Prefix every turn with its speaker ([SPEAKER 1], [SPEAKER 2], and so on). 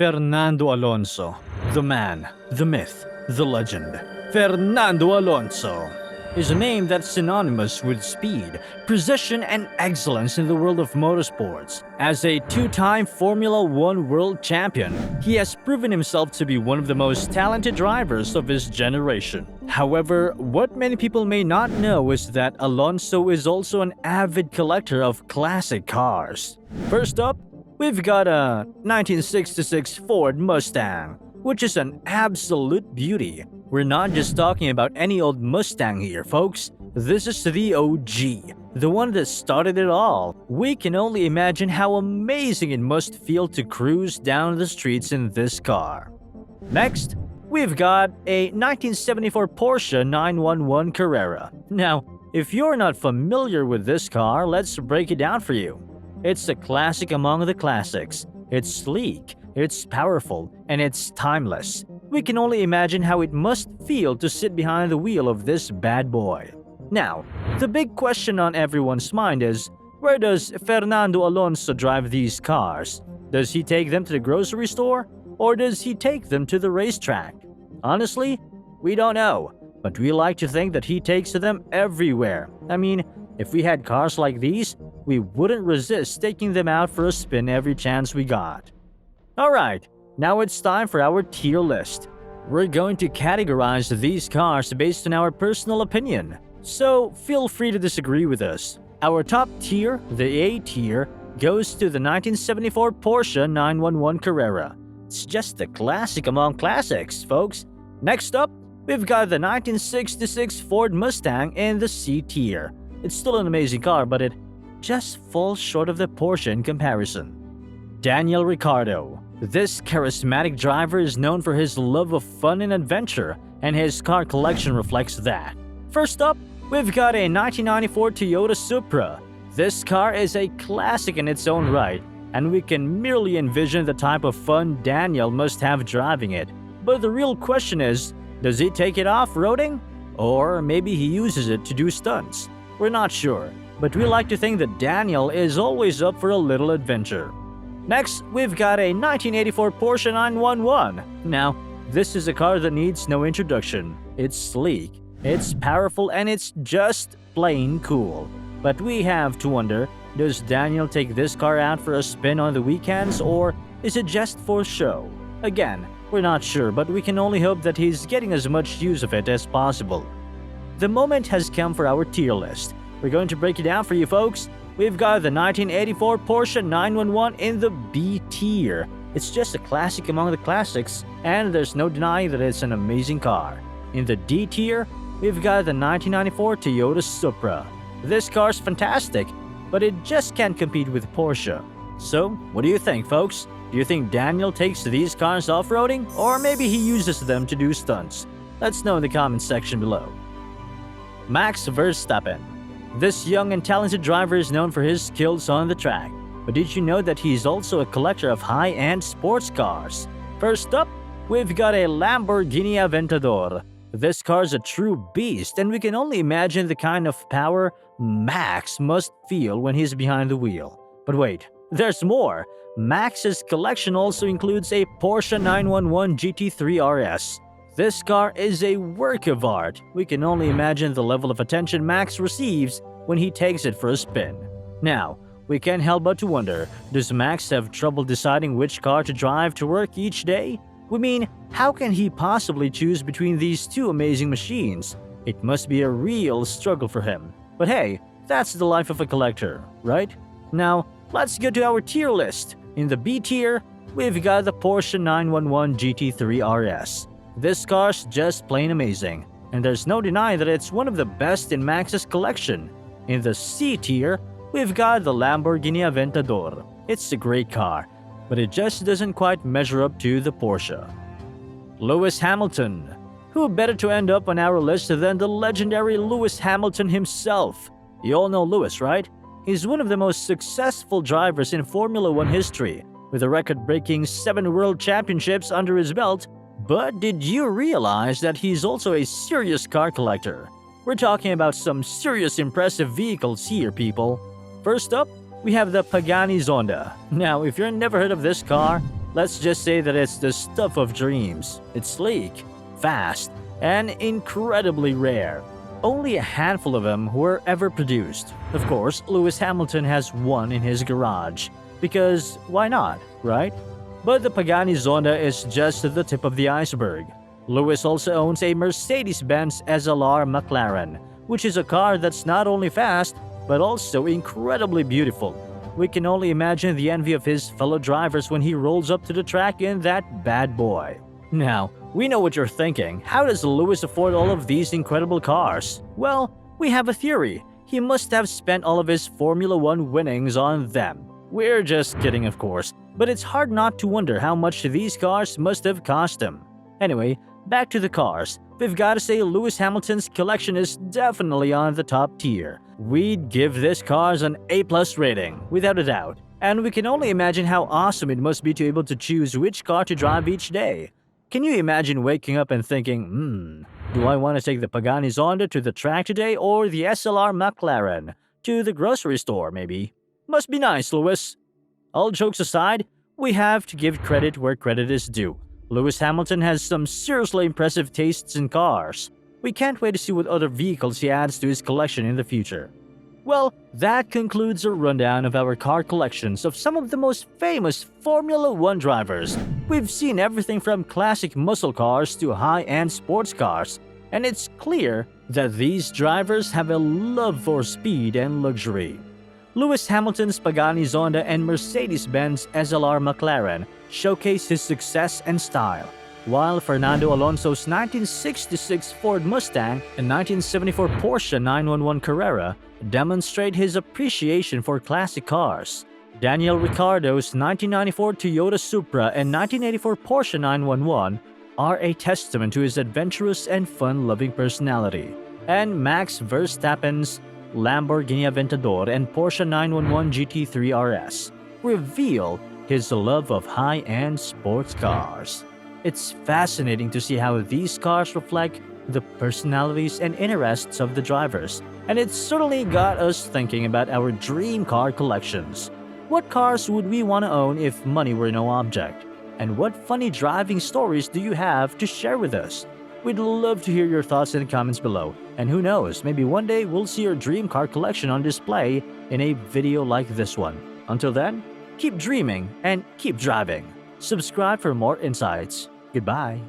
[SPEAKER 1] Fernando Alonso, the man, the myth, the legend. Fernando Alonso is a name that's synonymous with speed, precision, and excellence in the world of motorsports. As a two-time Formula One world champion, he has proven himself to be one of the most talented drivers of his generation. However, what many people may not know is that Alonso is also an avid collector of classic cars. First up, we've got a 1966 Ford Mustang, which is an absolute beauty. We're not just talking about any old Mustang here, folks. This is the OG, the one that started it all. We can only imagine how amazing it must feel to cruise down the streets in this car. Next, we've got a 1974 Porsche 911 Carrera. Now, if you're not familiar with this car, let's break it down for you. It's a classic among the classics. It's sleek, it's powerful, and it's timeless. We can only imagine how it must feel to sit behind the wheel of this bad boy. Now, the big question on everyone's mind is, where does Fernando Alonso drive these cars? Does he take them to the grocery store? Or does he take them to the racetrack? Honestly, we don't know, but we like to think that he takes them everywhere. I mean, if we had cars like these, we wouldn't resist taking them out for a spin every chance we got. Alright, now it's time for our tier list. We're going to categorize these cars based on our personal opinion, so feel free to disagree with us. Our top tier, the A tier, goes to the 1974 Porsche 911 Carrera. It's just a classic among classics, folks. Next up, we've got the 1966 Ford Mustang in the C tier. It's still an amazing car, but it just falls short of the Porsche in comparison. Daniel Ricciardo. This charismatic driver is known for his love of fun and adventure, and his car collection reflects that. First up, we've got a 1994 Toyota Supra. This car is a classic in its own right, and we can merely envision the type of fun Daniel must have driving it. But the real question is, does he take it off-roading? Or maybe he uses it to do stunts? We're not sure, but we like to think that Daniel is always up for a little adventure. Next, we've got a 1984 Porsche 911. Now, this is a car that needs no introduction. It's sleek, it's powerful, and it's just plain cool. But we have to wonder, does Daniel take this car out for a spin on the weekends, or is it just for show? Again, we're not sure, but we can only hope that he's getting as much use of it as possible. The moment has come for our tier list. We're going to break it down for you, folks. We've got the 1984 Porsche 911 in the B tier. It's just a classic among the classics, and there's no denying that it's an amazing car. In the D tier, we've got the 1994 Toyota Supra. This car's fantastic, but it just can't compete with Porsche. So, what do you think, folks? Do you think Daniel takes these cars off-roading, or maybe he uses them to do stunts? Let's know in the comments section below. Max Verstappen. This young and talented driver is known for his skills on the track, but did you know that he's also a collector of high-end sports cars? First up, we've got a Lamborghini Aventador. This car's a true beast, and we can only imagine the kind of power Max must feel when he's behind the wheel. But wait, there's more! Max's collection also includes a Porsche 911 GT3 RS. This car is a work of art. We can only imagine the level of attention Max receives when he takes it for a spin. Now, we can't help but to wonder, does Max have trouble deciding which car to drive to work each day? We mean, how can he possibly choose between these two amazing machines? It must be a real struggle for him. But hey, that's the life of a collector, right? Now, let's get to our tier list. In the B tier, we've got the Porsche 911 GT3 RS. This car's just plain amazing, and there's no denying that it's one of the best in Max's collection. In the C tier, we've got the Lamborghini Aventador. It's a great car, but it just doesn't quite measure up to the Porsche. Lewis Hamilton. Who better to end up on our list than the legendary Lewis Hamilton himself? You all know Lewis, right? He's one of the most successful drivers in Formula One history, with a record-breaking 7 world championships under his belt. But did you realize that he's also a serious car collector? We're talking about some serious impressive vehicles here, people. First up, we have the Pagani Zonda. Now, if you've never heard of this car, Let's just say that it's the stuff of dreams. It's sleek, fast, and incredibly rare. Only a handful of them were ever produced. Of course, Lewis Hamilton has one in his garage. Because why not, right? But the Pagani Zonda is just the tip of the iceberg. Lewis also owns a Mercedes-Benz SLR McLaren, which is a car that's not only fast, but also incredibly beautiful. We can only imagine the envy of his fellow drivers when he rolls up to the track in that bad boy. Now, we know what you're thinking. How does Lewis afford all of these incredible cars? Well, we have a theory. He must have spent all of his Formula One winnings on them. We're just kidding, of course, but it's hard not to wonder how much these cars must have cost him. Anyway, back to the cars. We've got to say Lewis Hamilton's collection is definitely on the top tier. We'd give this cars an A+ rating, without a doubt. And we can only imagine how awesome it must be to be able to choose which car to drive each day. Can you imagine waking up and thinking, do I want to take the Pagani Zonda to the track today or the SLR McLaren? To the grocery store, maybe? Must be nice, Lewis. All jokes aside, we have to give credit where credit is due. Lewis Hamilton has some seriously impressive tastes in cars. We can't wait to see what other vehicles he adds to his collection in the future. Well, that concludes a rundown of our car collections of some of the most famous Formula One drivers. We've seen everything from classic muscle cars to high-end sports cars, and it's clear that these drivers have a love for speed and luxury. Lewis Hamilton's Pagani Zonda and Mercedes-Benz SLR McLaren showcase his success and style, while Fernando Alonso's 1966 Ford Mustang and 1974 Porsche 911 Carrera demonstrate his appreciation for classic cars. Daniel Ricciardo's 1994 Toyota Supra and 1984 Porsche 911 are a testament to his adventurous and fun-loving personality. And Max Verstappen's Lamborghini Aventador and Porsche 911 GT3 RS reveal his love of high-end sports cars. It's fascinating to see how these cars reflect the personalities and interests of the drivers, and it certainly got us thinking about our dream car collections. What cars would we want to own if money were no object? And what funny driving stories do you have to share with us? We'd love to hear your thoughts in the comments below, and who knows, maybe one day we'll see your dream car collection on display in a video like this one. Until then, keep dreaming and keep driving. Subscribe for more insights. Goodbye.